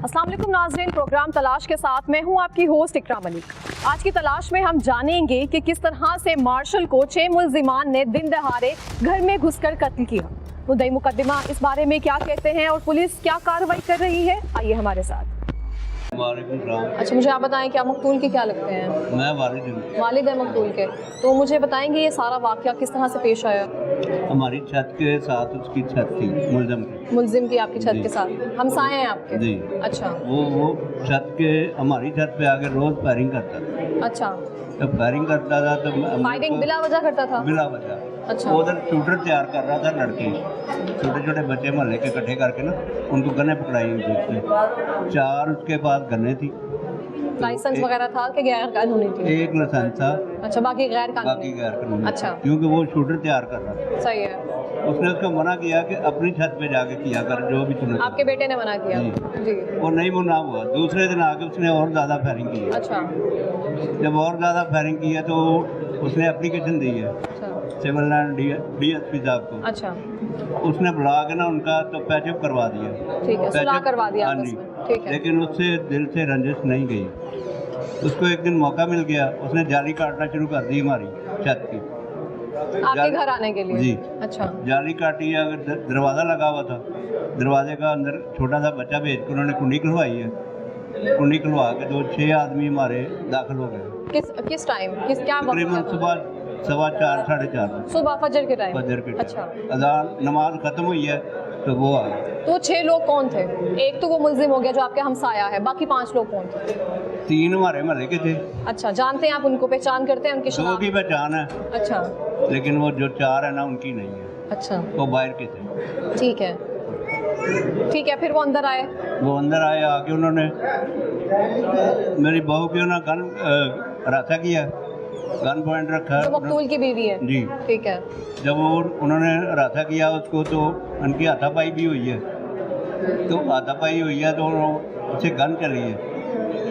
अस्सलाम वालेकुम नाज़रीन, प्रोग्राम तलाश के साथ मैं हूं आपकी होस्ट इकरा मलिक। आज की तलाश में हम जानेंगे कि किस तरह से मार्शल को 6 मुल्जिमान ने दिन दहाड़े घर में घुसकर कत्ल किया। मुद्दई मुकद्दमा इस बारे में क्या कहते हैं और पुलिस क्या कार्रवाई कर रही है, आइए हमारे साथ। अच्छा, मुझे आप बताएं क्या मकतूल के क्या लगते हैं? मैं वालिद है मकतूल के। तो मुझे बताएंगे ये सारा वाक़या किस तरह से पेश आया? हमारी छत के साथ उसकी छत थी, मुल्जिम की आपकी छत के साथ हमसाए हैं आपके? जी। अच्छा, वो छत के हमारी छत पे आके रोज फायरिंग करता था। अच्छा, तो फायरिंग करता था तो फायरिंग बिला वजह करता था? बिला वजह। अच्छा। वो उधर शूटर तैयार कर रहा था, लड़के छोटे छोटे बच्चे मोहल्ले के इकट्ठे करके ना उनको गन्ने पकड़ाई हुई थी। 4 उसके पास गन्ने थी। लाइसेंस वगैरह था कि गैर कानूनी थी? एक लाइसेंस था, अच्छा, बाकी गैर कानूनी? अच्छा, क्योंकि वो शूटर तैयार कर रहा था। सही है। उसने उसको मना किया कि अपनी छत पे जाके किया कर जो भी तूने। आपके बेटे ने मना किया? जी। वो नहीं मुना हुआ। दूसरे दिन आके उसने और ज़्यादा फायरिंग की है। अच्छा, जब और ज़्यादा फायरिंग की है तो उसने एप्लीकेशन दी है अच्छा, सिविल लाइन DSP साहब को। अच्छा, उसने बुला के ना उनका तो पैचअप करवा दिया। ठीक है, सुलह करवा दिया हाँ आपस जी। में, ठीक है। लेकिन उससे दिल से रंजिश नहीं गई। उसको एक दिन मौका मिल गया, उसने जाली काटना शुरू कर दी हमारी छत की। आपके घर आने के लिए? जी। अच्छा, जाली काटी, अगर दरवाज़ा लगा हुआ था, दरवाजे का अंदर छोटा सा बच्चा भेज कर उन्होंने कुंडी खुलवाई है। कुंडी खुलवा के 6 आदमी हमारे दाखिल हो गए। किस टाइम, क्या वक्त तकरीबन था? सुबह 4:15 साढ़े 4 सुबह फजर के टाइम? फजर के अच्छा, अजान नमाज खत्म हुई है तो वो आ गए। तो 6 लोग कौन थे? एक तो वो मुल्जिम हो गया जो आपके हमसाया है, बाकी 5 लोग कौन थे? 3 हमारे महल्ले के थे। अच्छा, जानते हैं आप उनको, पहचान करते हैं उनकी 2 शनाख्त? की पहचान है, अच्छा, लेकिन वो जो 4 है ना उनकी नहीं है, अच्छा, वो बाहर के थे। ठीक है, ठीक है। फिर वो अंदर आए? वो अंदर आए, आके उन्होंने मेरी बहू की ना गन रास्ता किया, गन पॉइंट रखा। जो मकतूल की बीवी है? जी। ठीक है। जब वो उन्होंने रास्ता किया उसको तो उनकी हाथापाई भी हुई है। तो हाथापाई हुई है तो उसे गन चली है।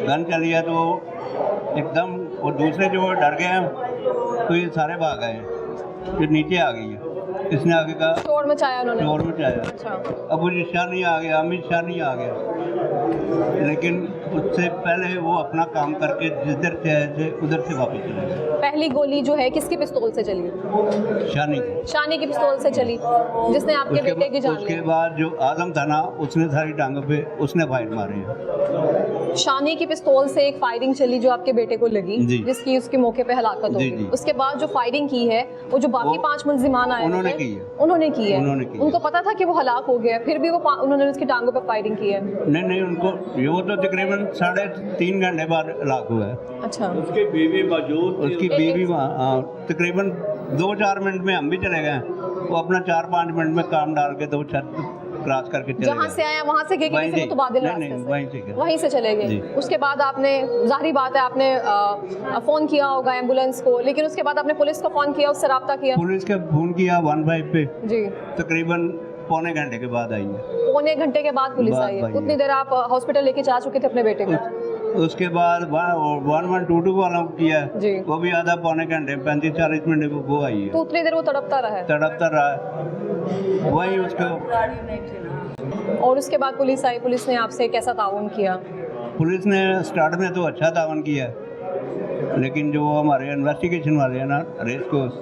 गन चली है तो एकदम वो दूसरे जो डर गए हैं तो ये सारे भाग गए हैं। फिर नीचे आ गई है, इसने आगे कहा शोर मचाया उन्होंने? शोर मचाया। अच्छा, अबू शाह नहीं आ गया, अमित शाह नहीं आ गया, लेकिन उससे पहले वो अपना काम करके जिधर से आए थे उधर से वापस चले गए। पहली गोली जो है किसकी पिस्तौल से चली? शानी की। शानी की पिस्तौल से चली, जिसने आपके बेटे की जान उसके ली। बाद जो आजम था ना उसने सारी टांगों पे उसने फायर मारे हैं। शानी की पिस्तौल से एक फायरिंग चली जो आपके बेटे को लगी, जी। जिसकी उसके मौके पे हलाकत हो जी, गई। जी। उसके बाद जो फायरिंग की है वो जो बाकी 5 मुल्जिमान आए उन्होंने हैं, की है। उन्होंने की है? उन्होंने की है। उनको पता था कि वो हलाक हो गया, फिर भी वो उन्होंने उसकी टांगों पे फायरिंग की है? नहीं उनको वो तो तकरीबन 3.5 घंटे बाद हलाक हुआ है। अच्छा, उसकी बीवी मौजूद, उसकी बीवी तकरीबन 2-4 मिनट में हम भी चले गए। वो अपना 4-5 मिनट में काम डाल के तो छत क्रॉस करके चले जहाँ गए। से आया वहाँ से गए कि वहीं किसी से। मुतबादिल नहीं, रास्ते नहीं, से? वहीं से गए। वहीं से चले जी। गए। उसके बाद आपने, जाहिर बात है आपने फ़ोन किया होगा एम्बुलेंस को, लेकिन उसके बाद आपने पुलिस को फ़ोन किया, उससे रब्ता किया? पुलिस के फोन किया 15 पे, जी। तकरीबन पौने घंटे के बाद आई है। पौने घंटे के बाद पुलिस आई है? उतनी देर आप हॉस्पिटल लेके जा चुके थे अपने बेटे को? उसके बाद 1122 वालों को किया, जी। वो भी आधा पौने घंटे 35-40 मिनट में वो आई तो है। उतनी देर वो तड़पता रहा है? तड़पता रहा, वही उसको। और उसके बाद पुलिस आई, पुलिस ने आपसे कैसा ताउन किया? पुलिस ने स्टार्ट में तो अच्छा तावन किया, लेकिन जो हमारे इन्वेस्टिगेशन वाले हैं ना रेस कोर्स,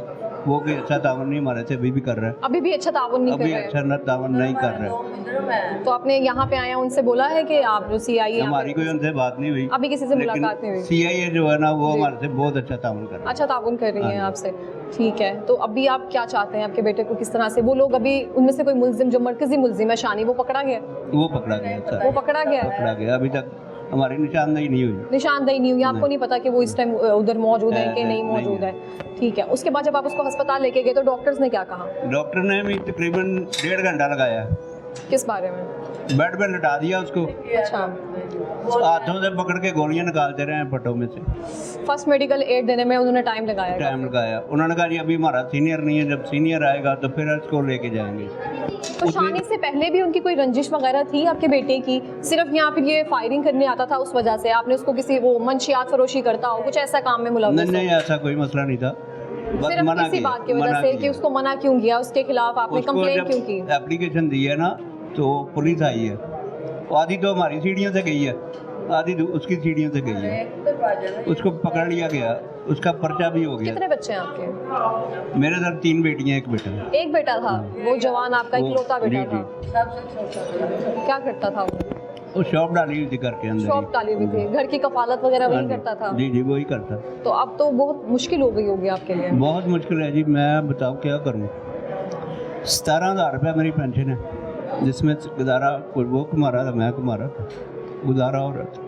वो कोई अच्छा तावन नहीं हमारे से अभी भी कर रहा है। अभी भी अच्छा ताउन नहीं कर अभी रहे? अच्छा तावन नहीं कर रहा है। तो आपने यहाँ पे आया उनसे बोला है कि आप जो CI हमारी कोई उनसे बात नहीं हुई, अभी किसी से मुलाकात नहीं हुई? CIA जो है ना वो जी। हमारे से बहुत अच्छा तावन कर रहा है। अच्छा ताउन कर रही हाँ हैं जी। आपसे, ठीक है। तो अभी आप क्या चाहते हैं आपके बेटे को किस तरह से, वो लोग अभी उनमें से कोई मुल्जिम जो मरकजी मुल्जिम है शानी, वो पकड़ा गया? वो पकड़ा गया सर, वो पकड़ा गया है? पकड़ा गया। अभी तक हमारी निशानदेही नहीं हुई। निशानदेही नहीं हुई? आपको नहीं पता कि वो इस टाइम उधर मौजूद है कि नहीं नहीं मौजूद है? ठीक है। उसके बाद जब आप उसको अस्पताल लेके गए तो डॉक्टर्स ने क्या कहा? डॉक्टर ने भी तकरीबन 1.5 घंटा लगाया, किस बारे में? बेड पे लिटा दिया उसको, अच्छा, हाथों से पकड़ के गोलियां निकालते रहे हैं पट्टों में से। फर्स्ट मेडिकल एड देने में उन्होंने टाइम लगाया? टाइम लगाया। उन्होंने कहा जी अभी हमारा सीनियर नहीं है, जब सीनियर आएगा तो फिर इसको लेके जाएंगे। तो शानी से पहले भी उनकी कोई रंजिश वगैरह थी आपके बेटे की? सिर्फ यहाँ पे ये फायरिंग करने आता था उस वजह से आपने उसको किसी वो मंशियात फरोशी करता हो, कुछ ऐसा काम में मुलव्वस हो? नहीं ऐसा कोई मसला नहीं था, बस सिर्फ मना इसी किया, बात की वजह मना से किया। कि उसको मना क्यों किया, उसके खिलाफ आपने उसको कंप्लेंट जब क्यों की? एप्लीकेशन दी है ना तो पुलिस आई है, आधी तो हमारी सीढ़ियों से गई है, आधी उसकी सीढ़ियों से गई है। उसको पकड़ लिया गया, उसका पर्चा भी हो गया। कितने बच्चे हैं आपके? मेरे सर 3 बेटियां, 1 बेटा। एक बेटा था, वो जवान आपका इकलौता बेटा जी, था। क्या करता था वो शॉप डाली हुई थी घर के अंदर। शॉप डाली हुई थी, घर की कफालत वगैरह वही हाँ करता था। जी जी, वही करता। तो अब तो बहुत मुश्किल हो गई होगी आपके लिए। बहुत मुश्किल है जी, मैं बताओ क्या करूँ। 17,000 रुपया मेरी पेंशन है, जिसमें गुजारा कोई वो कमा रहा था, मैं कमा रहा था, गुजारा हो रहा था।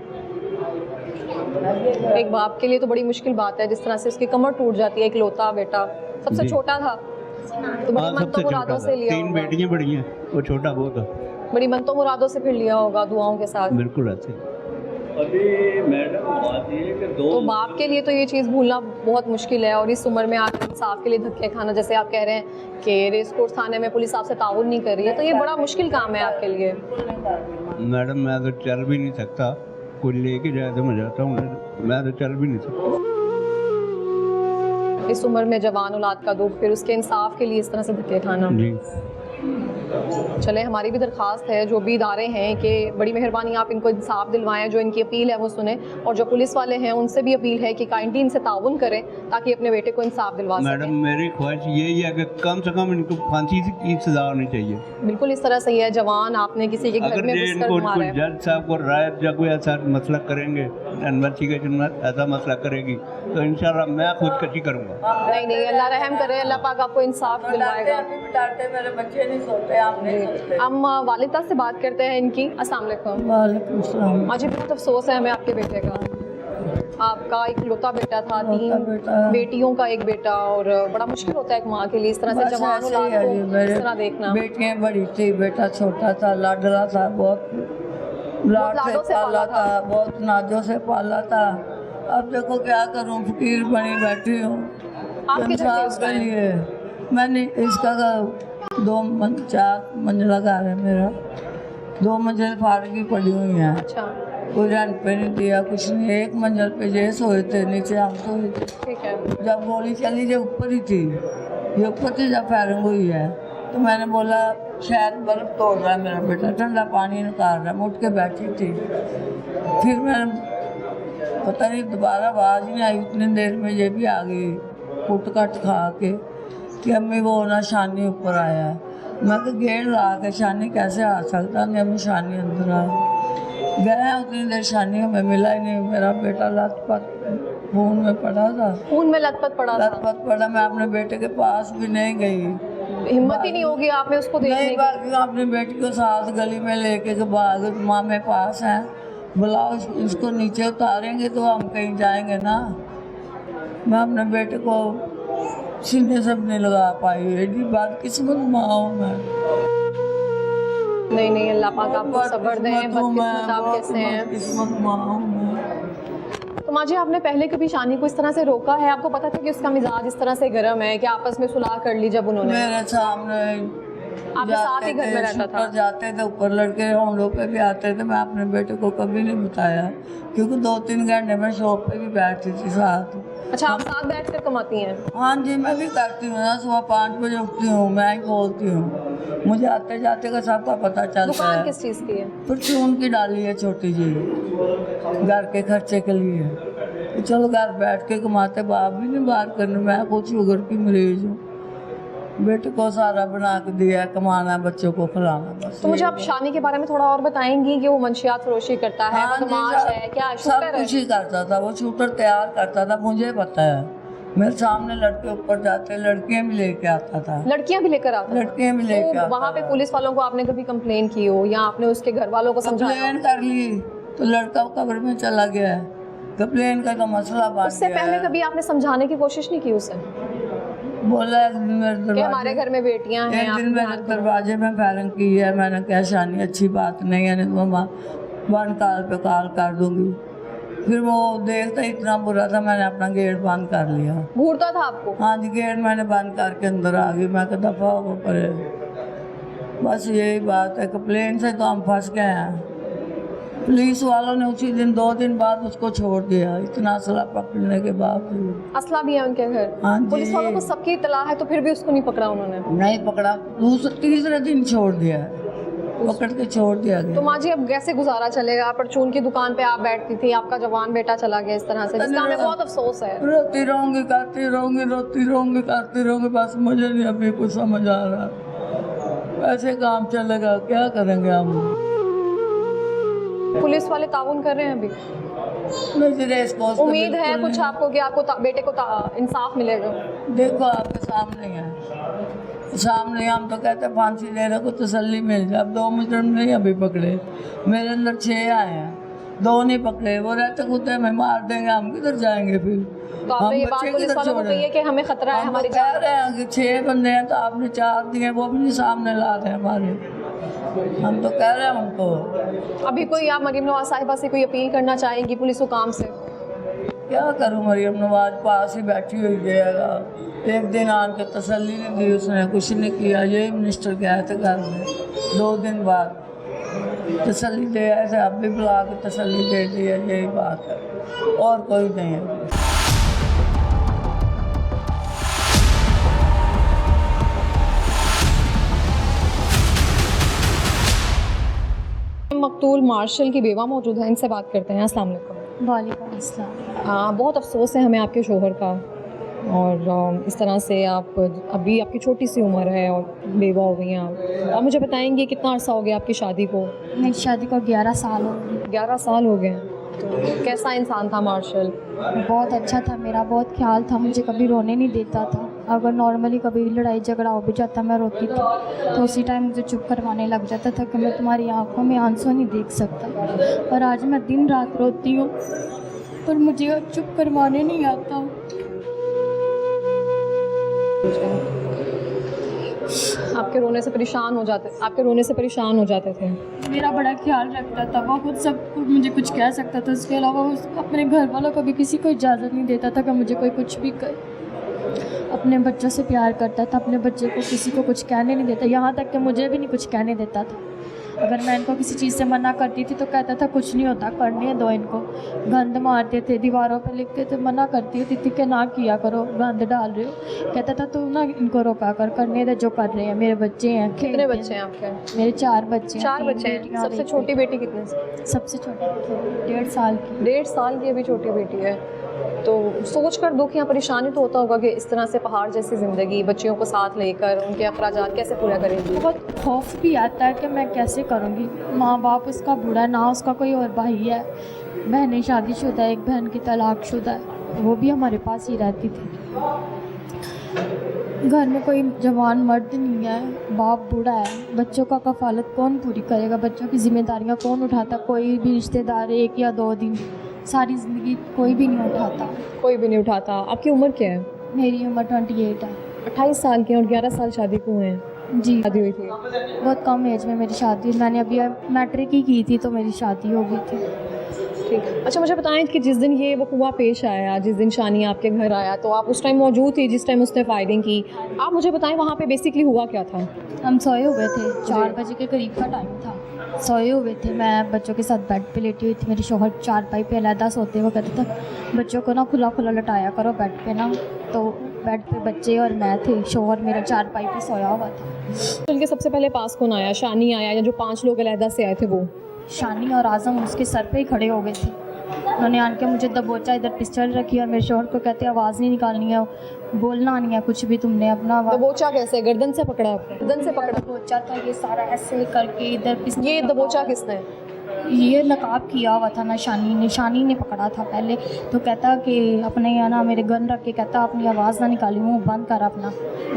एक बाप के लिए तो बड़ी मुश्किल बात है, जिस तरह से उसकी कमर टूट जाती है, इकलौता बेटा, सबसे जी। छोटा था, तो बड़ी हाँ, मनतो सबसे मुरादों छोटा से था। लिया 3 होगा। बेटियां बड़ी हैं, वो छोटा बहुत था। बड़ी मनतो मुरादों से फिर लिया होगा, दुआओं के साथ। बिल्कुल ऐसे। अभी मैडम बात ये है कि तो बाप के लिए तो ये चीज़ भूलना बहुत मुश्किल है, और इस उम्र में आकर इंसाफ के लिए धक्के खाना, जैसे आप कह रहे हैं कि रेस कोर्स थाने में पुलिस आपसे ताउन नहीं कर रही है, तो ये बड़ा मुश्किल काम है आपके लिए। मैडम मैं तो चल भी नहीं सकता, कोई लेके जाए तो मैं जाता हूँ, मैं तो चल भी नहीं सकता। इस उम्र में जवान औलाद का दुख, फिर उसके इंसाफ के लिए इस तरह से धक्के खाना। जी चले, हमारी भी दरख्वास्त है जो भी इदारे हैं कि बड़ी मेहरबानी आप इनको इंसाफ दिलवाएं, जो इनकी अपील है वो सुने, और जो पुलिस वाले हैं उनसे भी अपील है कि काइंडली इनसे ताउन करें ताकि अपने बेटे को इंसाफ दिलवा मैडम, सकें। मेरी ख्वाहिश यही है कि कम से कम इनको फांसी की सजा होनी चाहिए। बिल्कुल इस तरह से है, जवान आपने किसी के घर अगर में ये घुसकर इनको मारा है। जज साहब को राय या कोई ऐसा मसला करेंगे, इन्वेस्टिगेशन में ऐसा मसला करेगी तो इंशाल्लाह मैं खुदकशी करूँगा। नहीं नहीं, अल्लाह रहम करे, अल्लाह पाक आपको इंसाफ दिलवाएगा। मेरे बच्चे नहीं सोते, आप नहीं सोते। हम वालिदा से बात करते हैं इनकी। अस्सलाम वालेकुम। वालेकुम सलाम। मुझे बहुत अफसोस है हमें आपके बेटे का। आपका इकलौता बेटा था, इकलौता 3 बेटा। बेटियों का एक बेटा, और बड़ा मुश्किल होता है एक माँ के लिए इस तरह से बस जवान ऐसे ही औलाद है को जी, इस मेरे तरह देखना। बेटियां बड़ी थी, बेटा छोटा था, लाडला था, बहुत लाड से लाडों से पाला पाला था। था, बहुत नाजों से पाला था। अब देखो क्या करूं, फकीर बनी बैठी हूँ। आप किधर थे उस के टाइम? लिए मैंने इसका 4 मंजिला घर है मेरा, 2 मंजिल फारगी पड़ी हुई हैं, अच्छा, कोई रेंट पे नहीं दिया, कुछ नहीं। 1 मंजिल पे ये सोए थे, नीचे हम सोए थे। ठीक है। जब गोली चली जो ऊपर ही थी, ये ऊपर थी जब फायरिंग हुई है, तो मैंने बोला शायद बर्फ़ तोड़ रहा है मेरा बेटा, ठंडा पानी निकाल रहा है, मैं उठ के बैठी थी। फिर मैंने पता नहीं दोबारा आवाज़ नहीं आई, उतनी देर में ये भी आ गई कुट कट खा के कि अम्मी वो ना शानी ऊपर आया है। मैं तो गेट ला के शानी कैसे आ सकता, नहीं अम्मी शानी अंदर आया। गया उतनी देर शानी हमें मिला ही नहीं, मेरा बेटा लथपथ खून में पड़ा था, खून में लथपथ पड़ा था, लथपथ पड़ा। मैं अपने बेटे के पास भी नहीं गई, हिम्मत ही नहीं होगी आपने उसको देखने नहीं की। बाकी अपनी बेटी को साथ गली में लेके के भाग, मामे पास हैं, बुलाओ इसको नीचे उतारेंगे तो हम कहीं जाएंगे ना। मैं अपने बेटे को सीने से भी नहीं लगा पाई, एडी बात किस्मत माँ हूँ मैं। नहीं नहीं, अल्लाह पाक आपको बहुत सब्र दें, किस्मत हूँ बदकिस्मत मैं, आप बहुत कैसे हैं। किस्मत माँ हूँ मैं। तो माँ जी, आपने पहले कभी शानी को इस तरह से रोका है? आपको पता था कि उसका मिजाज इस तरह से गर्म है कि आपस में सुलह कर ली जब उन्होंने? मेरे सामने आपके साथ ही घर में रहता था? ऊपर जाते थे, ऊपर लड़के हम लोग पे भी आते थे। मैं अपने बेटे को कभी नहीं बताया, क्योंकि 2-3 घंटे में शॉप पे भी बैठती थी साथ। अच्छा, आप साथ बैठ कर कमाती हैं? हाँ जी, मैं भी करती हूँ ना, सुबह 5 बजे उठती हूँ, मैं ही खोलती हूँ, मुझे आते जाते का सबका पता चलता दुकान है। किस चीज़ की है? परचून की डाली है छोटी जी, घर के खर्चे के लिए। तो चलो घर बैठ के कमाते, बाप भी नहीं बाहर करने, मैं खुद शुगर की मरीज हूँ, बेटे को सारा बना के दिया, कमाना बच्चों को खिलाना बस। तो मुझे आप शानी के बारे में थोड़ा और बताएंगी कि वो मंशियात फरोशी करता है, हाँ जी, बदमाश है, क्या सब शूटर है? कुछ ही करता था वो, शूटर तैयार करता था, मुझे पता है। मेरे सामने लड़के ऊपर जाते, लड़कियां भी लेके आता था, लड़कियां भी लेकर आता था? लड़कियां भी लेके तो आता वहाँ पे था। पुलिस वालों को आपने कभी कंप्लेन की हो, या आपने उसके घर वालों को समझाया? कंप्लेन कर ली तो लड़का कब्र में चला गया है, कंप्लेन का तो मसला बन उससे गया पहले है। कभी आपने समझाने की कोशिश नहीं की उसे बोला एक दिन मेरे कि हमारे दरवाजे, घर में बेटियां हैं? एक आप दिन मेरे ध्यान करो। दरवाजे में फायरिंग की है, मैंने कहा शानी अच्छी बात नहीं है, नहीं तो मैं 1 कॉल पे कॉल कर दूंगी। फिर वो देखता इतना बुरा था, मैंने अपना गेट बंद कर लिया। घूरता था आपको? हाँ जी, गेट मैंने बंद करके अंदर आ गई, मैं कहा दफा हो पड़े। बस यही बात है, कंप्लेन से तो हम फंस गए हैं। पुलिस वालों ने उसी दिन 2 दिन बाद उसको छोड़ दिया, इतना असला पकड़ने के बावजूद। असला भी है उनके घर? हाँ जी। पुलिस वालों को सबकी इत्तला है, तो फिर भी उसको नहीं पकड़ा उन्होंने? नहीं पकड़ा, तीसरे दिन छोड़ दिया। पकड़ के छोड़ दिया गया। तो माँ जी अब कैसे गुजारा चलेगा? परचून की दुकान पे आप बैठती थी, आपका जवान बेटा चला गया इस तरह से, जिसका हमें बहुत अफसोस है। रोती रहूंगी, करती रहूंगी, रोती रहूंगी, करती रहूंगी, बस मुझे नहीं अभी कुछ समझ आ रहा। ऐसे काम चलेगा, क्या करेंगे हम? पुलिस वाले ताउन कर रहे हैं अभी? उम्मीद है कुछ आपको कि आपको बेटे को इंसाफ मिलेगा? देखो आपके सामने है, सामने हम तो कहते हैं फांसी ले रहे को तसल्ली मिल जाए। अब 2 मुजरिम नहीं अभी पकड़े, मेरे अंदर 6 आए हैं, 2 नहीं पकड़े। वो रहते कुत्ते में मार देंगे, हम किधर जाएंगे फिर? तो आपने ये बात पुलिस वालों को कही है कि हमें खतरा है हमारी कह रहे हैं कि 6 बंदे हैं तो आपने 4 दिए, वो भी नहीं सामने ला रहे हमारे। हम तो कह रहे हैं उनको। अभी कोई आप मरीम नवाज साहिबा से कोई अपील करना चाहेंगी पुलिस हुकाम से? क्या करूँ, मरीम नवाज पास ही बैठी हुई है। एक दिन आन के तसल्ली नहीं दी उसने, कुछ नहीं किया। यही मिनिस्टर के आए थे घर में 2 दिन बाद, तसल्ली दे आए थे, अब भी बुला के तसल्ली दे दी है। यही बात है, और कोई नहीं है। मकतूल मार्शल की बेवा मौजूद है, इनसे बात करते हैं। अस्सलाम वालेकुम। वालेकुम अस्सलाम। बहुत अफसोस है हमें आपके शोहर का, और इस तरह से आप अभी आपकी छोटी सी उम्र है और बेवा हो गई हैं आप मुझे बताएंगे कितना अर्सा हो गया आपकी शादी को? मेरी शादी को 11 साल हो गए। 11 साल हो गए हैं। तो कैसा इंसान था मार्शल? बहुत अच्छा था, मेरा बहुत ख्याल था, मुझे कभी रोने नहीं देता था। अगर नॉर्मली कभी लड़ाई झगड़ा हो भी जाता मैं रोती थी तो उसी टाइम मुझे चुप करवाने लग जाता था कि मैं तुम्हारी आंखों में आंसू नहीं देख सकता। और आज मैं दिन रात रोती हूँ पर मुझे चुप करवाने नहीं आता। आपके रोने से परेशान हो जाते थे? मेरा बड़ा ख्याल रखता था, वो खुद सब मुझे कुछ कह सकता था, उसके अलावा वो अपने घर वालों को भी किसी को इजाज़त नहीं देता था कि मुझे कोई कुछ भी करे। अपने बच्चों से प्यार करता था, अपने बच्चे को किसी को कुछ कहने नहीं देता, यहाँ तक कि मुझे भी नहीं कुछ कहने देता था। अगर मैं इनको किसी चीज़ से मना करती थी तो कहता था कुछ नहीं होता, करने दो इनको। गंद मारते थे, दीवारों पे लिखते थे, मना करती होती थी कि ना किया करो, गंद डाल रहे हो। कहता था तू ना इनको रोका कर, करने दे जो कर रहे हैं, मेरे बच्चे हैं। कितने बच्चे हैं आपके? मेरे 4 बच्चे हैं। 4 बच्चे हैं। सबसे छोटी बेटी कितने? सबसे छोटी 1.5 साल की। 1.5 साल की अभी छोटी बेटी है। तो सोच कर दुख या परेशानी तो होता होगा कि इस तरह से पहाड़ जैसी ज़िंदगी बच्चियों को साथ लेकर उनके अखराजात कैसे पूरा करेंगी? बहुत खौफ भी आता है कि मैं कैसे करूँगी। माँ बाप उसका बूढ़ा, ना उसका कोई और भाई है, बहनें शादीशुदा है, एक बहन की तलाकशुदा है, वो भी हमारे पास ही रहती थी। घर में कोई जवान मर्द नहीं है, बाप बूढ़ा है, बच्चों का कफालत कौन पूरी करेगा, बच्चों की जिम्मेदारियाँ कौन उठाता? कोई भी रिश्तेदार 1 या 2 दिन, सारी ज़िंदगी कोई भी नहीं उठाता। कोई भी नहीं उठाता। आपकी उम्र क्या है? मेरी उम्र 28 है। 28 साल की और 11 साल शादी को हुए हैं? जी, शादी हुई थी बहुत कम एज में मेरी शादी हुई। मैंने अभी मैट्रिक ही की थी तो मेरी शादी हो गई थी। ठीक। अच्छा मुझे बताएं कि जिस दिन ये वक़ुआ पेश आया, जिस दिन शानी आपके घर आया, तो आप उस टाइम मौजूद थी जिस टाइम उसने फायरिंग की। आप मुझे बताएं वहाँ पे बेसिकली हुआ क्या था? हम सोए हुए थे, 4 बजे के करीब का टाइम था, सोए हुए थे। मैं बच्चों के साथ बेड पे लेटी हुई थी। मेरे शौहर चारपाई पे अलहदा सोते हुए कहते थे बच्चों को ना खुला खुला लटाया करो बेड पे ना। तो बेड पे बच्चे और मैं थे, शौहर मेरा चारपाई पे सोया हुआ था। उनके सबसे पहले पास कौन आया? शानी आया या जो 5 लोग अलहदा से आए थे वो? शानी और आज़म उसके सर पे ही खड़े हो गए थे। उन्होंने आन के मुझे दबोचा, इधर पिस्टल रखी और मेरे शौहर को कहते आवाज़ नहीं निकालनी है, बोलना नहीं है कुछ भी तुमने अपना। दबोचा कैसे? गर्दन से पकड़ा आपको? गर्दन से पकड़ा? दबोचा था ये सारा ऐसे करके इधर पिस्टल। ये दबोचा किसने? ये नकाब किया हुआ था ना शानी ने पकड़ा था पहले। तो कहता कि अपने यहाँ ना मेरे गन रख के कहता अपनी आवाज़ ना निकाली, मुँह बंद कर अपना।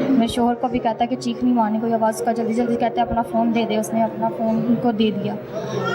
मेरे शोहर को भी कहता कि चीख नहीं मारनी कोई आवाज़ का, जल्दी जल्दी कहते अपना फ़ोन दे दे। उसने अपना फ़ोन उनको दे दिया।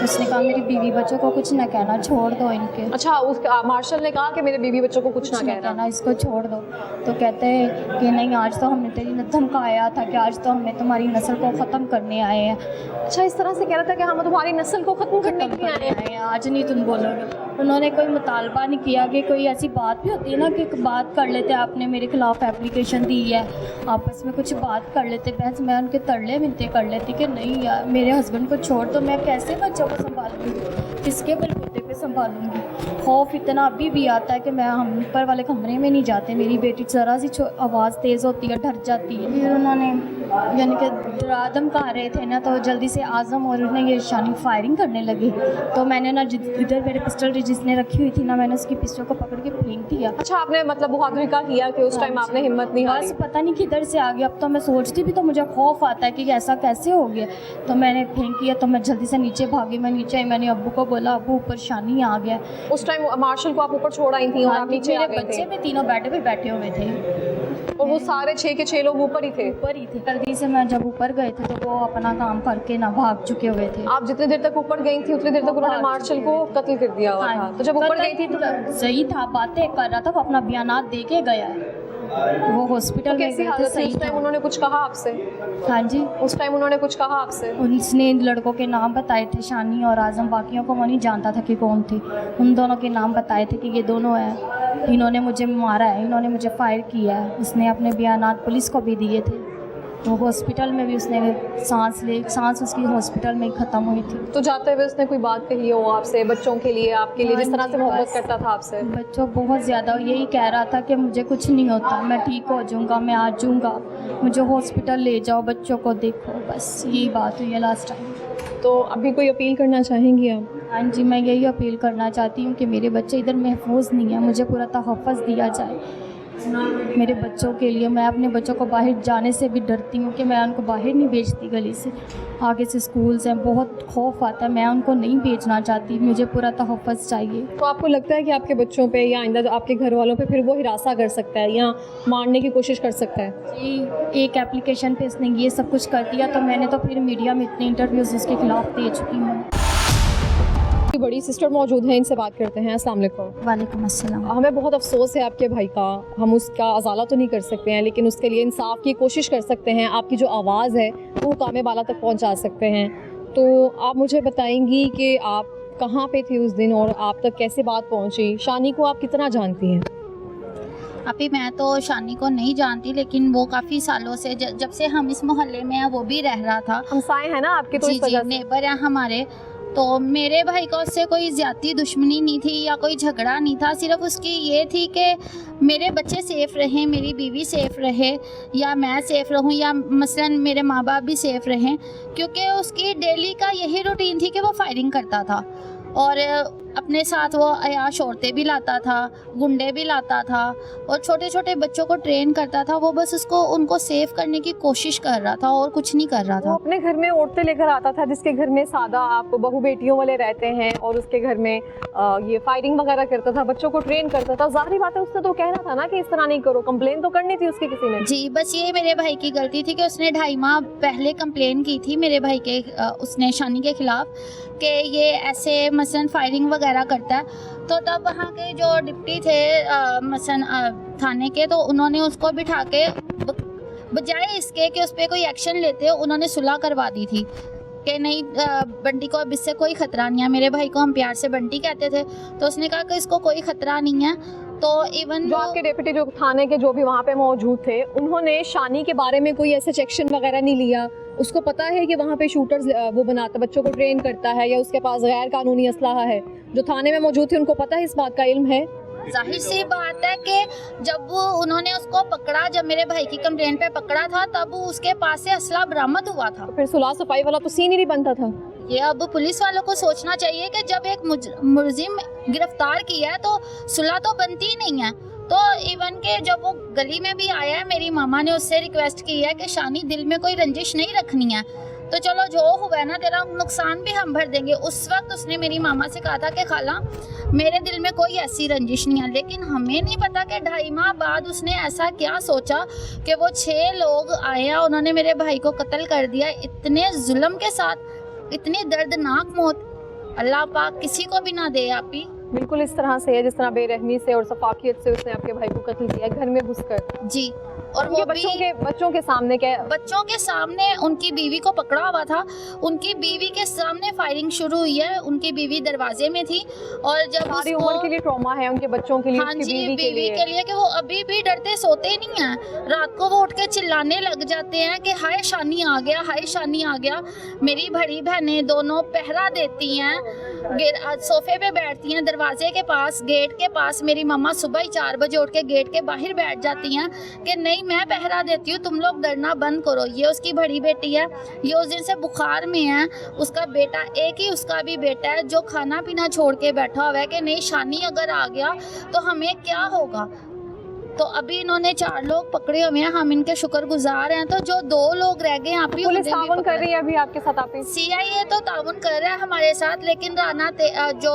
उसने कहा मेरी बीवी बच्चों को कुछ ना कहना, छोड़ दो इनके। अच्छा, उस मार्शल ने कहा कि मेरे बीवी बच्चों को कुछ ना कहना, इसको छोड़ दो। तो कहते हैं कि नहीं आज तो हमने तेरी धमकाया था कि आज तो हमने तुम्हारी नस्ल को ख़त्म करने आए हैं। अच्छा, इस तरह से कह रहा था कि हम तुम्हारी नस्ल को ख़त्म करने के लिए आए हैं, आज नहीं तुम बोलोगे। उन्होंने कोई मुतालबा नहीं किया कि कोई ऐसी बात भी होती है ना कि बात कर लेते, आपने मेरे खिलाफ़ एप्लीकेशन दी है, आपस में कुछ बात कर लेते, बहस। मैं उनके तरले मिलते कर लेती कि नहीं यार मेरे हस्बैंड को छोड़ दो, मैं कैसे बच्चों को संभालूंगी, किसके बलबूते पे संभालूंगी। खौफ इतना अभी भी आता है कि मैं हम ऊपर वाले कमरे में नहीं जाते। मेरी बेटी ज़रा सी आवाज़ तेज़ होती है डर जाती है। फिर उन्होंने यानी कि धड़ाधम खा रहे थे ना, तो जल्दी से आज़म और उन्हें ये शानी फायरिंग करने लगे। तो मैंने ना इधर मेरे पिस्टल जिसने रखी हुई थी ना, मैंने उसकी पिस्टल को पकड़ के फेंक दिया। अच्छा, आपने मतलब मुहावरा किया कि उस टाइम आपने हिम्मत नहीं हारी? बस पता नहीं किधर से आ गया। अब तो मैं सोचती भी तो मुझे खौफ आता है कि ऐसा कैसे हो गया। तो मैंने फेंक किया, तो मैं जल्दी से नीचे भागी। मैं नीचे आई, मैंने अब्बू को बोला, अब्बू ऊपर शानी आ गया। उस टाइम मार्शल को आप ऊपर छोड़ आई थी और आप नीचे आ मेरे गए बच्चे थे, भी तीनों बेड पे बैठे हुए थे और वो सारे 6 के 6 लोग ऊपर ही थे? ऊपर ही थे। जल्दी से मैं जब ऊपर गए थे तो वो अपना काम करके ना भाग चुके हुए थे। आप जितनी देर तक ऊपर गई थी उतनी देर तक उन्होंने मार्शल को कत्ल कर दिया हुआ था। तो जब ऊपर गई थी तो सही था, बातें कर रहा था, वो अपना बयानात दे के गया है। वो हॉस्पिटल में कैसी गए थे, हालत थी? सही उस टाइम था। उन्होंने कुछ कहा आपसे? हाँ जी, उस टाइम उन्होंने कुछ कहा आपसे? उसने इन लड़कों के नाम बताए थे, शानी और आज़म। बाकियों को वो नहीं जानता था कि कौन थे। उन दोनों के नाम बताए थे कि ये दोनों हैं, इन्होंने मुझे मारा है, इन्होंने मुझे फायर किया है। उसने अपने बयानात पुलिस को भी दिए थे। वो हॉस्पिटल में भी उसने सांस उसकी हॉस्पिटल में ही ख़त्म हुई थी। तो जाते हुए उसने कोई बात कही हो आपसे, बच्चों के लिए, आपके लिए, जिस तरह से मोहब्बत बस। करता था आपसे? बच्चों बहुत ज़्यादा यही कह रहा था कि मुझे कुछ नहीं होता, मैं ठीक हो जाऊँगा, मैं आ जाऊँगा, मुझे हॉस्पिटल ले जाओ, बच्चों को देखो। बस यही बात हुई है लास्ट टाइम। तो अभी कोई अपील करना चाहेंगी आप? हाँ जी, मैं यही अपील करना चाहती हूँ कि मेरे बच्चे इधर महफूज नहीं है, मुझे पूरा तहफ़्फ़ुज़ दिया जाए मेरे बच्चों के लिए। मैं अपने बच्चों को बाहर जाने से भी डरती हूँ कि मैं उनको बाहर नहीं भेजती। गली से आगे से स्कूल्स हैं, बहुत खौफ आता है, मैं उनको नहीं भेजना चाहती, मुझे पूरा तहफ़्फ़ुज़ चाहिए। तो आपको लगता है कि आपके बच्चों पे या आइंदा आपके घर वालों पे फिर वो हिरासा कर सकता है या मारने की कोशिश कर सकता है? जी, एक एप्लीकेशन पे इसने ये सब कुछ कर दिया, तो मैंने तो फिर मीडिया में इतने इंटरव्यूज़ उसके खिलाफ दे चुकी हूँ। बड़ी सिस्टर मौजूद हैं, इनसे बात करते हैं। अस्सलाम वालेकुम। वालेकुम अस्सलाम। हमें बहुत अफसोस है आपके भाई का, हम उसका अजाला तो नहीं कर सकते हैं, लेकिन उसके लिए इंसाफ की कोशिश कर सकते हैं। आपकी जो आवाज़ है वो कामे बाला तक पहुंचा सकते हैं। तो आप मुझे बताएंगी कि आप कहाँ पे थी उस दिन और आप तक कैसे बात पहुंची? शानी को आप कितना जानती हैं? अभी मैं तो शानी को नहीं जानती, लेकिन वो काफ़ी सालों से जब से हम इस मोहल्ले में हैं वो भी रह रहा था। हमसाए हैं ना आपके, तो जी इस वजह से। नेबर हैं हमारे। तो मेरे भाई को उससे कोई ज़्यादा दुश्मनी नहीं थी या कोई झगड़ा नहीं था। सिर्फ उसकी ये थी कि मेरे बच्चे सेफ़ रहें, मेरी बीवी सेफ़ रहे, या मैं सेफ़ रहूं, या मसलन मेरे माँ बाप भी सेफ़ रहें। क्योंकि उसकी डेली का यही रूटीन थी कि वो फायरिंग करता था और अपने साथ वो अयाश औरतें भी लाता था, गुंडे भी लाता था और छोटे छोटे बच्चों को ट्रेन करता था। वो बस उनको सेव करने की कोशिश कर रहा था और कुछ नहीं कर रहा वो था। अपने घर में औरतें लेकर आता था, जिसके घर में सादा आप बहू बेटियों वाले रहते हैं, और उसके घर में ये फायरिंग वगैरह करता था, बच्चों को ट्रेन करता था। जाहिर बात है उसने तो कहना था ना कि इस तरह नहीं करो, कंप्लेन तो करनी थी उसकी किसी ने। जी, बस ये मेरे भाई की गलती थी कि उसने 2.5 माह पहले कंप्लेन की थी मेरे भाई के उसने शानी के ख़िलाफ़ कि ये ऐसे मसलन फायरिंग वगैरह करता है। तो तब वहाँ के जो डिप्टी थे मसलन थाने के, तो उन्होंने उसको बिठा के बजाय इसके कि उस पर कोई एक्शन लेते, उन्होंने सुलह करवा दी थी कि नहीं बंटी को अब इससे कोई ख़तरा नहीं है। मेरे भाई को हम प्यार से बंटी कहते थे, तो उसने कहा कि इसको कोई ख़तरा नहीं है। तो इवन जो आपके डेप्यूटी जो थाने के जो भी वहाँ पे मौजूद थे, उन्होंने शानी के बारे में कोई ऐसे एक्शन वगैरह नहीं लिया? उसको पता है कि वहाँ पे शूटर्स वो बनाता, बच्चों को ट्रेन करता है, या उसके पास गैर कानूनी असलाहा है? जो थाने में मौजूद थे उनको पता है, इस बात का इल्म है? जाहिर सी बात है कि जब उन्होंने उसको पकड़ा, जब मेरे भाई की कंप्लेंट पे पकड़ा था, तब उसके पास से असला बरामद हुआ था। तो फिर सुलह सफाई वाला तो सीन ही नहीं बनता था। ये अब पुलिस वालों को सोचना चाहिए कि जब एक मुलजिम गिरफ्तार किया है तो सुलह तो बनती ही नहीं है। तो इवन के जब वो गली में भी आया है, मेरी मामा ने उससे रिक्वेस्ट की है कि शानी दिल में कोई रंजिश नहीं रखनी है, तो चलो जो हुआ है ना, तेरा नुकसान भी हम भर देंगे। उस वक्त उसने मेरी मामा से कहा था कि खाला मेरे दिल में कोई ऐसी रंजिश नहीं है। लेकिन हमें नहीं पता कि 2.5 माह बाद उसने ऐसा क्या सोचा कि वो 6 लोग आए हैं, उन्होंने मेरे भाई को कत्ल कर दिया इतने जुल्म के साथ, इतनी दर्दनाक मौत अल्लाह पाक किसी को भी ना दे। आप ही बिल्कुल इस तरह से है जिस तरह बेरहमी से और सफाकियत से उसने आपके भाई को कत्ल किया घर में घुसकर। जी, और उनके वो बच्चों के सामने क्या? बच्चों के सामने उनकी बीवी को पकड़ा हुआ था, उनकी बीवी के सामने फायरिंग शुरू हुई है। उनकी बीवी दरवाजे में थी और जब सारी उम्र के लिए ट्रॉमा है उनके बच्चों के लिए, हाँ उसकी जी, बीवी के लिए कि वो अभी भी डरते सोते नहीं हैं। रात को वो उठ के चिल्लाने लग जाते हैं कि हाय शानी आ गया, हाय शानी आ गया। मेरी बड़ी बहनें दोनों पहरा देती हैं सोफे पे बैठती हैं, दरवाजे के पास, गेट के पास। मेरी मम्मा सुबह ही 4 बजे उठ के गेट के बाहर बैठ जाती हैं कि नहीं मैं पहरा देती हूँ, तुम लोग डरना बंद करो। ये उसकी बड़ी बेटी है, ये उस दिन से बुखार में है। उसका बेटा, एक ही उसका भी बेटा है जो खाना पीना छोड़ के बैठा हुआ है कि नहीं शानी अगर आ गया तो हमें क्या होगा। तो अभी इन्होंने 4 लोग पकड़े हुए हैं, हम इनके शुक्रगुजार हैं। तो जो 2 लोग रह गए आप ही पुलिस ताउन कर रही है अभी आपके साथ? आप CIA तो ताउन कर रहा है हमारे साथ, लेकिन जो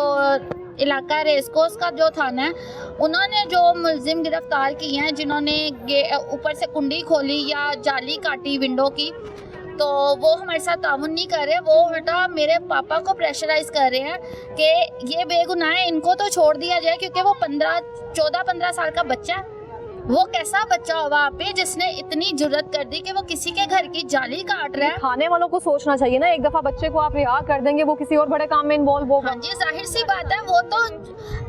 इलाका रेसकोर्स का जो थाना है, उन्होंने जो मुलजिम गिरफ्तार किए हैं जिन्होंने ऊपर से कुंडी खोली या जाली काटी विंडो की, तो वो हमारे साथ ताउन नहीं कर रहे। वो उल्टा मेरे पापा को प्रेशराइज कर रहे हैं कि ये बेगुनाह है, इनको तो छोड़ दिया जाए, क्योंकि वो 14-15 साल का बच्चा है। वो कैसा बच्चा होगा आप पे जिसने इतनी जुर्रत कर दी कि वो किसी के घर की जाली काट रहा है। खाने वालों को सोचना चाहिए ना, एक दफा बच्चे को आप रिहा कर देंगे वो किसी और बड़े काम में इन्वॉल्व होगा। हाँ जी, जाहिर सी बात है, वो तो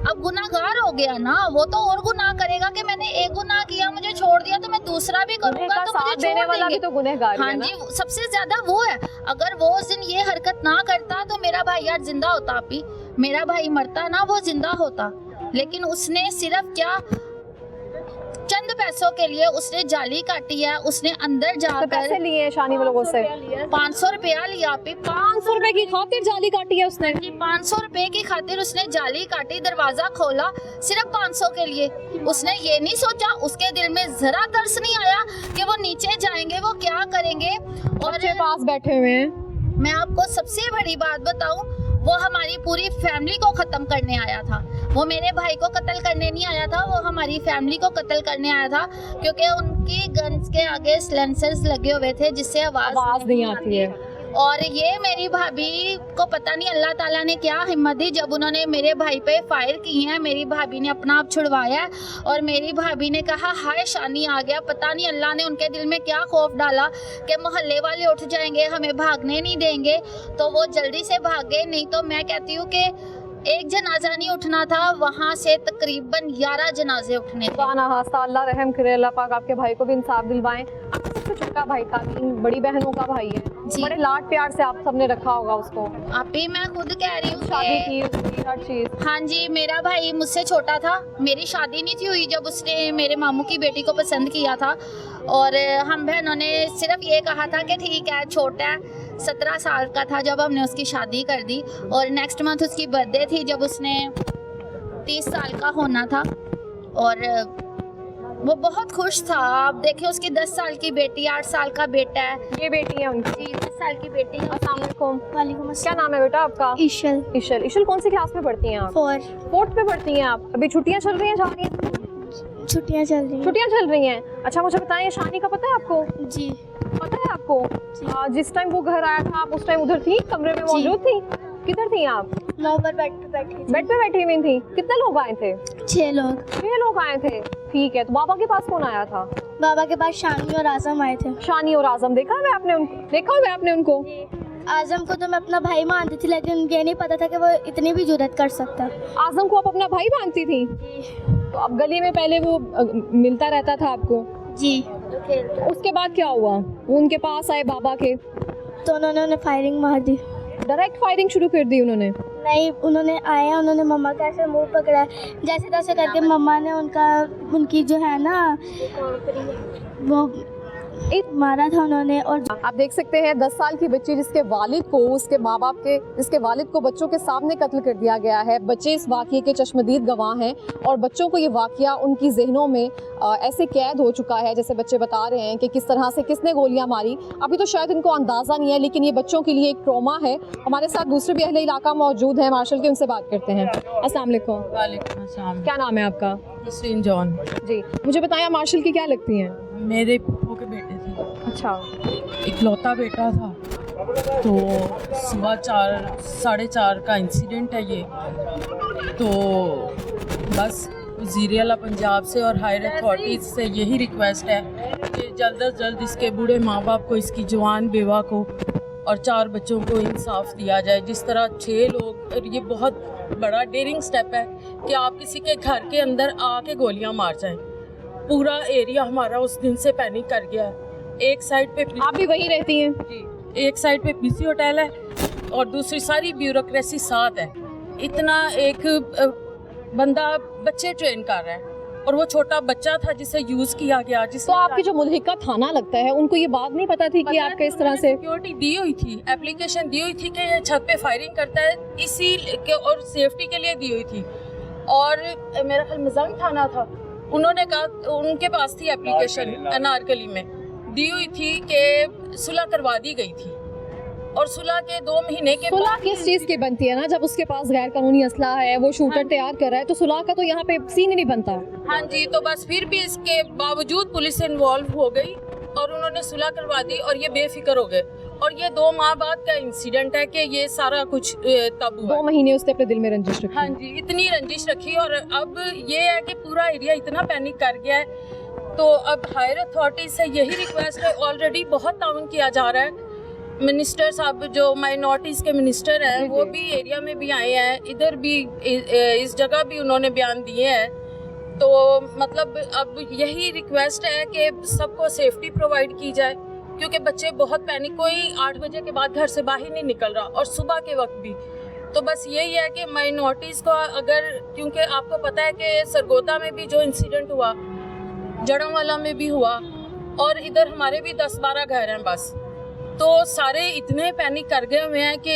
अब गुनाहगार हो गया ना, वो तो और गुनाह करेगा कि मैंने एक गुनाह किया मुझे छोड़ दिया तो मैं दूसरा भी करूंगा तो मुझे देने छोड़ वाला भी देंगे। तो गुनहगार हाँ है ना। जी, सबसे ज्यादा वो है। अगर वो उस दिन ये हरकत ना करता तो मेरा भाई आज जिंदा होता। आप ही मेरा भाई मरता ना, वो जिंदा होता। लेकिन उसने सिर्फ क्या चंद पैसों के लिए उसने जाली काटी है। उसने अंदर तो जाकर पैसे लिए हैं शानी वालों से? 500 रुपया लिया। 500 रुपए की खातिर जाली काटी है उसने? 500 रुपए की खातिर उसने जाली काटी, दरवाजा खोला सिर्फ 500 के लिए। उसने ये नहीं सोचा, उसके दिल में जरा तरस नहीं आया कि वो नीचे जाएंगे, वो क्या करेंगे। और बच्चे पास बैठे हुए हैं। मैं आपको सबसे बड़ी बात बताऊं, वो हमारी पूरी फैमिली को ख़त्म करने आया था। वो मेरे भाई को कत्ल करने नहीं आया था, वो हमारी फैमिली को कत्ल करने आया था, क्योंकि उनकी गन्स के आगे सिलेंसर्स लगे हुए थे जिससे आवाज़ नहीं आती है। और ये मेरी भाभी को पता नहीं अल्लाह ताला ने क्या हिम्मत दी, जब उन्होंने मेरे भाई पे फायर की हैं, मेरी भाभी ने अपना आप छुड़वाया है। और मेरी भाभी ने कहा हाय शानी आ गया। पता नहीं अल्लाह ने उनके दिल में क्या खौफ डाला कि मोहल्ले वाले उठ जाएंगे, हमें भागने नहीं देंगे, तो वो जल्दी से भाग गए। नहीं तो मैं कहती हूँ कि एक जनाजा नहीं उठना था, वहाँ से तकरीबन 11 जनाजे उठने थे। अल्लाह रहम करे, अल्लाह पाक आपके भाई को भी इंसाफ दिलवाएं। आपका सबसे छोटा भाई था, 3 बड़ी बहनों का भाई है, बड़े लाड प्यार से आप सबने रखा होगा उसको। आप ही मैं खुद कह रही हूँ शादी की उसकी हर चीज। हाँ जी, मेरा भाई मुझसे छोटा था, मेरी शादी नहीं थी हुई जब उसने मेरे मामू की बेटी को पसंद किया था। और हम बहनों ने सिर्फ ये कहा था कि ठीक है छोटा है, 17 साल का था जब हमने उसकी शादी कर दी। और नेक्स्ट मंथ उसकी बर्थडे थी जब उसने 30 साल का होना था, और वो बहुत खुश था। आप देखिए उसकी 10 साल की बेटी, 8 साल का बेटा है। ये बेटी है उनकी? जी, 10 साल की बेटी है। अस्सलाम वालेकुम। वालेकुम क्या नाम है बेटा आपका? इशल। इशल। इशल कौन सी क्लास में पढ़ती हैं आप? 4th में पढ़ती हैं आप। अभी छुट्टियां चल रही हैं, जा रही हैं? छुट्टियाँ चल रही हैं। छुट्टियां चल रही हैं। अच्छा मुझे बताएं, शानी का पता है आपको? जी पता है आपको? जिस टाइम वो घर आया था आप उस टाइम उधर थी, कमरे में मौजूद थी? किधर थी आप? नौबर बेड पे बैठी थी। बेड पे बैठी हुई थी। कितने लोग आए थे? 6 लोग। 6 लोग आए थे, ठीक है। तो बाबा के पास कौन आया था? बाबा के पास शानी और आजम आए थे। शानी और आजम देखा हुआ है आपने उनको? देखा हुआ है आपने उनको? आजम को तो मैं अपना भाई मानती थी, लेकिन ये नहीं पता था कि वो इतनी भी जुर्रत कर सकता। आजम को आप अपना भाई मानती थी? तो अब गली में पहले वो मिलता रहता था आपको? जी। उसके बाद क्या हुआ? वो उनके पास आए बाबा के, तो उन्होंने फायरिंग मार दी। डायरेक्ट फायरिंग शुरू कर दी उन्होंने? नहीं, उन्होंने आया, उन्होंने मम्मा का ऐसे मुंह पकड़ा, जैसे तैसे करके मम्मा ने उनकी जो है ना वो मारा था उन्होंने। और आप देख सकते हैं 10 साल की बच्ची जिसके वालिद को, उसके माँ बाप के, जिसके वालिद को बच्चों के सामने कत्ल कर दिया गया है। बच्चे इस वाक़ये के चश्मदीद गवाह हैं और बच्चों को ये वाक़या उनकी जहनों में ऐसे कैद हो चुका है, जैसे बच्चे बता रहे हैं कि किस तरह से किसने गोलियां मारी। अभी तो शायद इनको अंदाज़ा नहीं है, लेकिन ये बच्चों के लिए एक ट्रॉमा है। हमारे साथ दूसरे भी अहले इलाका मौजूद हैं, मार्शल के, उनसे बात करते हैं। अस्सलाम वालेकुम। वालेकुम अस्सलाम। क्या नाम है आपका? हसीन जॉन। जी, मुझे बताएं आप मार्शल की क्या लगती हैं? मेरे फूफो के बेटे थे। अच्छा। इकलौता बेटा था। तो सुबह 4-4:30 का इंसिडेंट है ये। तो बस वज़ीर आला पंजाब से और हायर अथॉरिटीज़ से यही रिक्वेस्ट है कि जल्द अज जल्द इसके बूढ़े माँ बाप को, इसकी जवान बेवा को और 4 बच्चों को इंसाफ दिया जाए। जिस तरह 6 लोग, और ये बहुत बड़ा डेयरिंग स्टेप है कि आप किसी के घर के अंदर आके गोलियां मार जाएं। पूरा एरिया हमारा उस दिन से पैनिक कर गया है। एक साइड पे आप भी वहीं रहती हैं? जी, एक साइड पे पीसी होटल है और दूसरी सारी ब्यूरोक्रेसी साथ है। इतना एक बंदा बच्चे ट्रेन कर रहा है और वो छोटा बच्चा था जिसे यूज किया गया। तो आपकी जो मुल्हिका थाना लगता है उनको ये बात नहीं पता थी कि आपके इस तरह से सिक्योरिटी दी हुई थी, एप्लीकेशन दी हुई थी कि ये छत पे फायरिंग करता है इसी के और सेफ्टी के लिए दी हुई थी। और मेरा ख्याल मिजान थाना था, उन्होंने कहा उनके पास थी एप्लीकेशन अनारकली में दी हुई थी कि सुलह करवा दी गई थी और सुलह के 2 महीने के सुलह बाद किस चीज की बनती है ना, जब उसके पास गैर कानूनी असला है, वो शूटर तैयार कर रहा है, तो सुलह का तो यहाँ पे सीन ही नहीं बनता। हाँ जी, तो बस फिर भी इसके बावजूद पुलिस इन्वॉल्व हो गई और उन्होंने सुलह करवा दी और ये बेफिक्र हो गए। और ये 2 माह बाद का इंसिडेंट है कि ये सारा कुछ तब हुआ। 2 महीने उसने अपने दिल में रंजिश रखी। हाँ जी, इतनी रंजिश रखी और अब ये है कि पूरा एरिया इतना पैनिक कर गया है। तो अब हायर अथॉरिटी से यही रिक्वेस्ट है, ऑलरेडी बहुत ताउन किया जा रहा है। मिनिस्टर साहब जो माइनॉरिटीज़ के मिनिस्टर हैं वो भी एरिया में भी आए हैं, इधर भी इस जगह भी उन्होंने बयान दिए हैं। तो मतलब अब यही रिक्वेस्ट है कि सबको सेफ्टी प्रोवाइड की जाए क्योंकि बच्चे बहुत पैनिक, कोई 8 बजे के बाद घर से बाहर नहीं निकल रहा और सुबह के वक्त भी। तो बस यही है कि माइनॉरिटीज़ को अगर, क्योंकि आपको पता है कि सरगोदा में भी जो इंसिडेंट हुआ, जड़ोंवाला में भी हुआ और इधर हमारे भी 10-12 घर हैं बस, तो सारे इतने पैनिक कर गए हुए हैं कि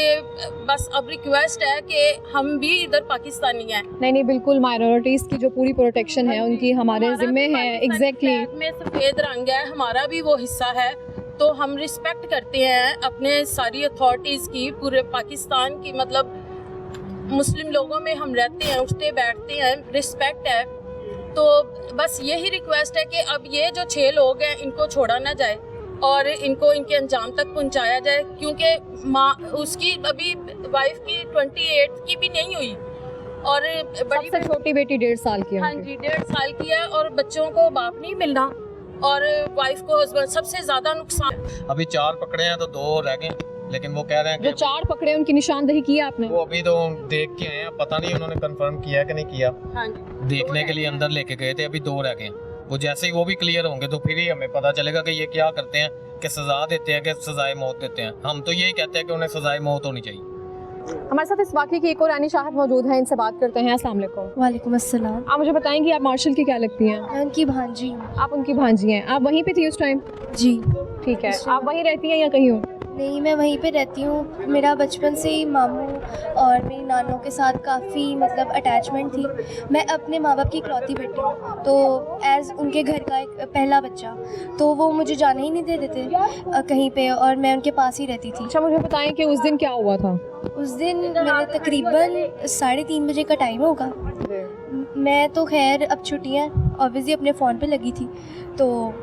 बस अब रिक्वेस्ट है कि हम भी इधर पाकिस्तानी हैं। नहीं बिल्कुल, माइनॉरिटीज की जो पूरी प्रोटेक्शन है उनकी हमारे जिम्मे है। एग्जैक्टली, में सफ़ेद रंग है, हमारा भी वो हिस्सा है, तो हम रिस्पेक्ट करते हैं अपने सारी अथॉरिटीज़ की, पूरे पाकिस्तान की। मतलब मुस्लिम लोगों में हम रहते हैं, उठते बैठते हैं, रिस्पेक्ट है। तो बस यही रिक्वेस्ट है कि अब ये जो 6 लोग हैं इनको छोड़ा ना जाए और इनको इनके अंजाम तक पहुंचाया जाए क्योंकि माँ उसकी अभी वाइफ की 28 की भी नहीं हुई और बड़ी सबसे छोटी बेटी 1.5 साल की है। हाँ जी, 1.5 साल की है और बच्चों को बाप नहीं मिलना और वाइफ को हस्बैंड, सबसे ज़्यादा नुकसान। अभी 4 पकड़े हैं तो 2 रह गए, लेकिन वो कह रहे हैं जो कि 4 पकड़े उनकी निशानदेही की है आपने? वो अभी तो देख के आए हैं, पता नहीं उन्होंने कंफर्म किया है कि नहीं किया। हाँ जी, देखने के लिए अंदर लेके गए थे, अभी 2 रह गए हैं। वो जैसे ही वो भी क्लियर होंगे तो फिर ही हमें पता चलेगा कि ये क्या करते हैं, कि सजा देते हैं कि सजाए मौत देते हैं। हम तो यही कहते हैं कि उन्हें सजाए मौत होनी चाहिए। हमारे साथ इस वाक़े की एक और आनी शाहिद मौजूद है, इनसे बात करते हैं। अस्सलाम वालेकुम। वालेकुम अस्सलाम। आप मुझे बताएंगी आप मार्शल की क्या लगती हैं? मैं उनकी भांजी हूँ। आप उनकी भांजी हैं। आप वहीं पे थी उस टाइम? जी ठीक है, आप वहीं रहती हैं या कहीं और? नहीं, मैं वहीं पे रहती हूँ। मेरा बचपन से ही मामू और मेरी नानों के साथ काफ़ी मतलब अटैचमेंट थी। मैं अपने माँ बाप की इकलौती बेटी हूँ, तो एज़ उनके घर का एक पहला बच्चा, तो वो मुझे जाने ही नहीं दे देते कहीं पे और मैं उनके पास ही रहती थी। अच्छा, मुझे बताएं कि उस दिन क्या हुआ था? उस दिन मेरे तकरीबन 3:30 बजे का टाइम होगा। मैं तो खैर अब छुट्टियाँ ऑब्वियसली अपने फ़ोन पे लगी थी, तो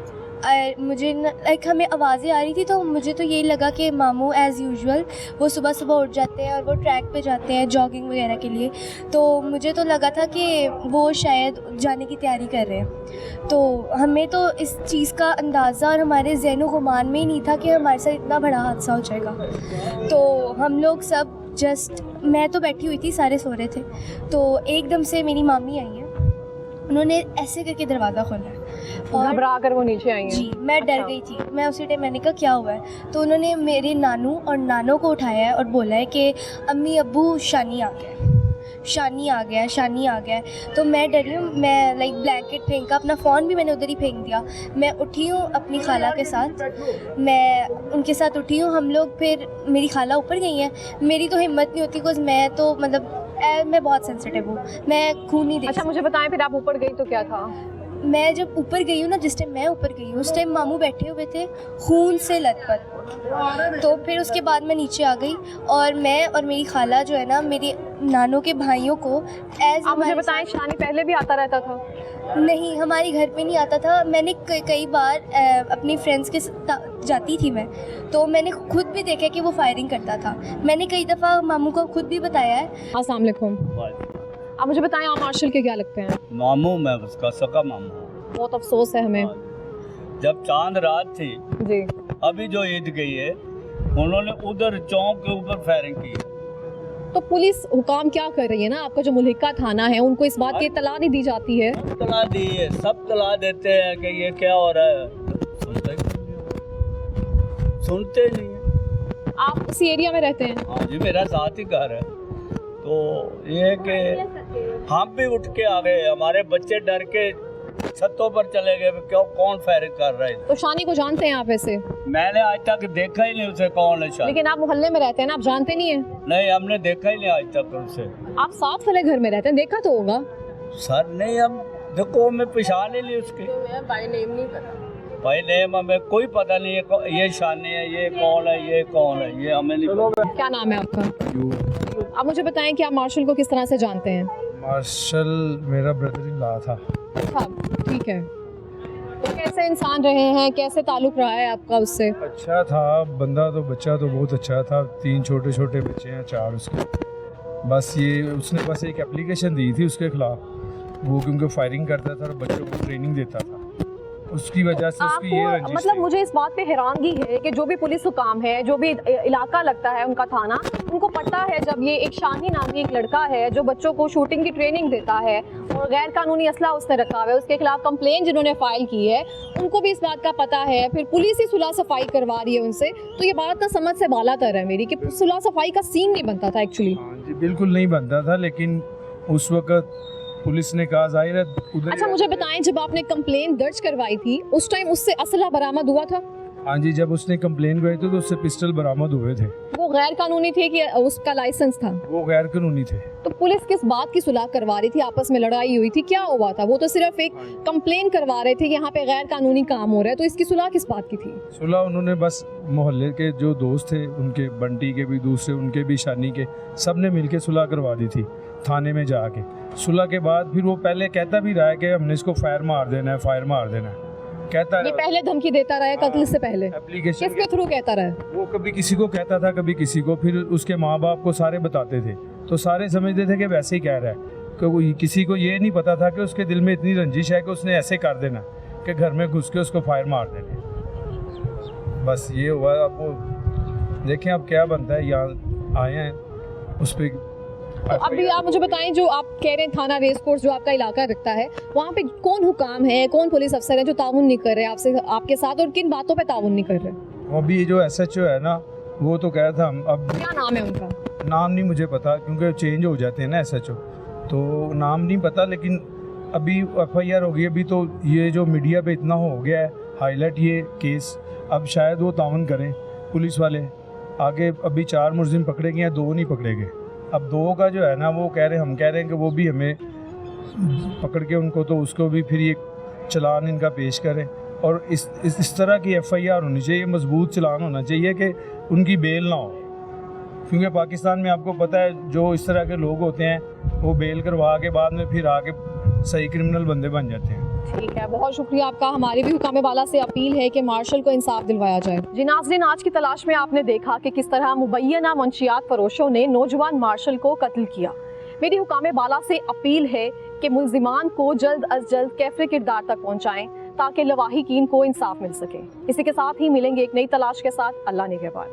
मुझे लाइक हमें आवाज़ें आ रही थी, तो मुझे तो यही लगा कि मामू एज़ यूजुअल वो सुबह सुबह उठ जाते हैं और वो ट्रैक पे जाते हैं जॉगिंग वगैरह के लिए, तो मुझे तो लगा था कि वो शायद जाने की तैयारी कर रहे हैं। तो हमें तो इस चीज़ का अंदाज़ा और हमारे ज़हनो गुमान में ही नहीं था कि हमारे साथ इतना बड़ा हादसा हो जाएगा। तो हम लोग सब जस्ट, मैं तो बैठी हुई थी, सारे सो रहे थे, तो एकदम से मेरी मामी आई हैं, उन्होंने ऐसे करके दरवाज़ा खोला और घबरा कर वो नीचे आई हैं? जी, मैं डर गई थी। मैं उसी टाइम मैंने कहा क्या हुआ है, तो उन्होंने मेरे नानू और नानो को उठाया है और बोला है कि अम्मी अब्बू शानी आ गया, शानी आ गया, शानी आ गया। तो मैं डरी हूँ, मैं लाइक ब्लैंकेट फेंका, अपना फ़ोन भी मैंने उधर ही फेंक दिया। मैं उठी हूँ अपनी खाला के साथ, मैं उनके साथ उठी हूँ। हम लोग फिर, मेरी खाला ऊपर गई हैं, मेरी तो हिम्मत नहीं होती बिकॉज़ मैं तो मतलब मैं बहुत सेंसिटिव हूँ, मैं खून नहीं देख अच्छा, मुझे बताएं फिर आप ऊपर गई तो क्या था? मैं जब ऊपर गई हूँ ना, जिस टाइम मैं ऊपर गई हूँ उस टाइम मामू बैठे हुए थे खून से लथपथ। तो फिर उसके बाद मैं नीचे आ गई और मैं और मेरी खाला जो है ना, मेरे नानों के भाइयों को आप मुझे बताएं, शानी पहले भी आता रहता था? नहीं, हमारे घर पे नहीं आता था। मैंने कई बार अपनी फ्रेंड्स के साथ जाती थी मैं, तो मैंने खुद भी देखा कि वो फायरिंग करता था। मैंने कई दफ़ा मामू को खुद भी बताया है। अस्सलाम वालेकुम। आप मुझे बताएं आप मार्शल के क्या लगते हैं? मामू, मैं उसका सका मामू। बहुत अफसोस है हमें। जब चांद रात थी, जी, अभी जो ईद गई है, उन्होंने उधर चौक के ऊपर फायरिंग की है। तो पुलिस हुकाम क्या कर रही है ना, आपका जो मुल्हिका थाना है उनको इस बात की इत्तला नहीं दी जाती है? सब तला दी है, सब तला देते हैं कि ये क्या हो रहा है, सुनते नहीं है। आप उसी एरिया में रहते हैं? हाँ जी, मेरा साथ ही घर है, तो ये है कि हम भी उठ के आ गए, हमारे बच्चे डर के छतों पर चले गए, क्यों कौन फायरिंग कर रहा है। तो शानी को जानते हैं आप ऐसे? मैंने आज तक देखा ही नहीं उसे कौन है शानी। लेकिन आप मोहल्ले में रहते हैं ना, आप जानते नहीं है? नहीं, हमने देखा ही नहीं आज तक उसे। आप साथ वाले घर में रहते हैं, देखा तो होगा। सर नहीं, हम देखो हमें पहचान ही नहीं उसके, बाय नेम नहीं पता। भाई नेम हमें कोई पता नहीं है, ये शानी है, ये कौन है, ये कौन है, ये हमें नहीं पता। क्या नाम है आपका? आप मुझे बताएं कि आप मार्शल को किस तरह से जानते हैं? मार्शल मेरा ब्रदर इन लॉ था। ठीक है, तो कैसे इंसान रहे हैं, कैसे ताल्लुक रहा है आपका उससे? अच्छा था बंदा, तो बच्चा तो बहुत अच्छा था। 3 छोटे छोटे बच्चे हैं, 4 उसके। बस ये उसने बस एक एप्लीकेशन दी थी उसके खिलाफ, वो क्योंकि फायरिंग करता था और बच्चों को ट्रेनिंग देता था, उसकी वजह से उसकी ये रंजिश मतलब थी। मुझे इस बात पे हैरानगी है कि जो भी पुलिस हुकाम है, जो भी इलाका लगता है उनका थाना, उनको पता है जब ये एक शानी नामी एक लड़का है जो बच्चों को शूटिंग की ट्रेनिंग देता है और गैर कानूनी असला उसने रखा हुआ है, उसके खिलाफ कंप्लेन जिन्होंने फाइल की है उनको भी इस बात का पता है, फिर पुलिस ही सुलह सफाई करवा रही है उनसे, तो ये बात ना समझ से बालातर है मेरी कि सुलह सफाई का सीन नहीं बनता था एक्चुअली। हाँ जी, बिल्कुल नहीं बनता था, लेकिन उस वक्त पुलिस ने कहा जाहिर है उधर। अच्छा मुझे बताएं, जब आपने कंप्लेन दर्ज करवाई थी उस टाइम उससे असला बरामद हुआ था? हाँ जी, जब उसने कंप्लेन कराई थी तो उससे पिस्टल बरामद हुए थे। वो गैर कानूनी थे कि उसका लाइसेंस था? वो गैर कानूनी थे। तो पुलिस किस बात की सुलह करवा रही थी? आपस में लड़ाई हुई थी, क्या हुआ था? वो तो सिर्फ एक कंप्लेन करवा रहे थे कि यहाँ पे गैर कानूनी काम हो रहा है, तो इसकी सुलह किस बात की थी? सुलह उन्होंने बस मोहल्ले के जो दोस्त थे उनके, बंटी के भी, दूसरे उनके भी, शानी के, सब ने मिलके सुलह करवा दी थी थाने में जाके। सुलह के बाद फिर वो पहले कहता भी रहा है कि हमने इसको फायर मार देना है, फायर मार देना है, कहता ये पहले धमकी देता रहा है कत्ल से पहले? एप्लीकेशन किसके थ्रू कहता रहा है? वो कभी किसी को कहता था, कभी किसी को, फिर उसके माँ बाप को सारे बताते थे, तो सारे समझते थे कि वैसे ही कह रहा है, कि किसी को ये नहीं पता था कि उसके दिल में इतनी रंजिश है कि उसने ऐसे कर देना कि घर में घुस के उसको फायर मार देने। बस ये हुआ। अब वो देखें अब क्या बनता है, यहाँ आए हैं उस पर। तो अभी आप मुझे बताएं, जो आप कह रहे हैं थाना रेस कोर्स जो आपका इलाका रखता है, वहाँ पे कौन हुकाम है, कौन पुलिस अफसर है जो ताउन नहीं कर रहे आपसे, आपके साथ, और किन बातों पे ताउन नहीं कर रहे? अभी जो SHO है ना, वो तो कह था हम, अब क्या नाम है उनका? नाम नहीं मुझे पता क्योंकि चेंज हो जाते हैं ना SHO, तो नाम नहीं पता, लेकिन अभी FIR हो गई। अभी तो ये जो मीडिया पे इतना हो गया है हाईलाइट ये केस, अब शायद वो ताउन करें पुलिस वाले आगे। अभी 4 मुलजिम पकड़े गए हैं, 2 नहीं पकड़े गए। अब 2 का जो है ना, वो कह रहे, हम कह रहे हैं कि वो भी हमें पकड़ के उनको, तो उसको भी फिर ये चलान इनका पेश करें, और इस तरह की FIR होनी चाहिए, मजबूत चलान होना चाहिए कि उनकी बेल ना हो, क्योंकि पाकिस्तान में आपको पता है जो इस तरह के लोग होते हैं वो बेल करवा के बाद में फिर आके सही क्रिमिनल बंदे बन जाते हैं। ठीक है, बहुत शुक्रिया आपका। हमारी भी हुकाम बाला से अपील है कि मार्शल को इंसाफ दिलवाया जाए। जी नाज़रीन, आज की तलाश में आपने देखा कि किस तरह मुबैना मंशियात फरोशों ने नौजवान मार्शल को कत्ल किया। मेरी हुकाम बाला से अपील है कि मुल्जिमान को जल्द अज जल्द कैफरे किरदार तक पहुँचाएँ ताकि लवाहिकीन को इंसाफ मिल सके। इसी के साथ ही मिलेंगे एक नई तलाश के साथ। अल्लाह निगहबान।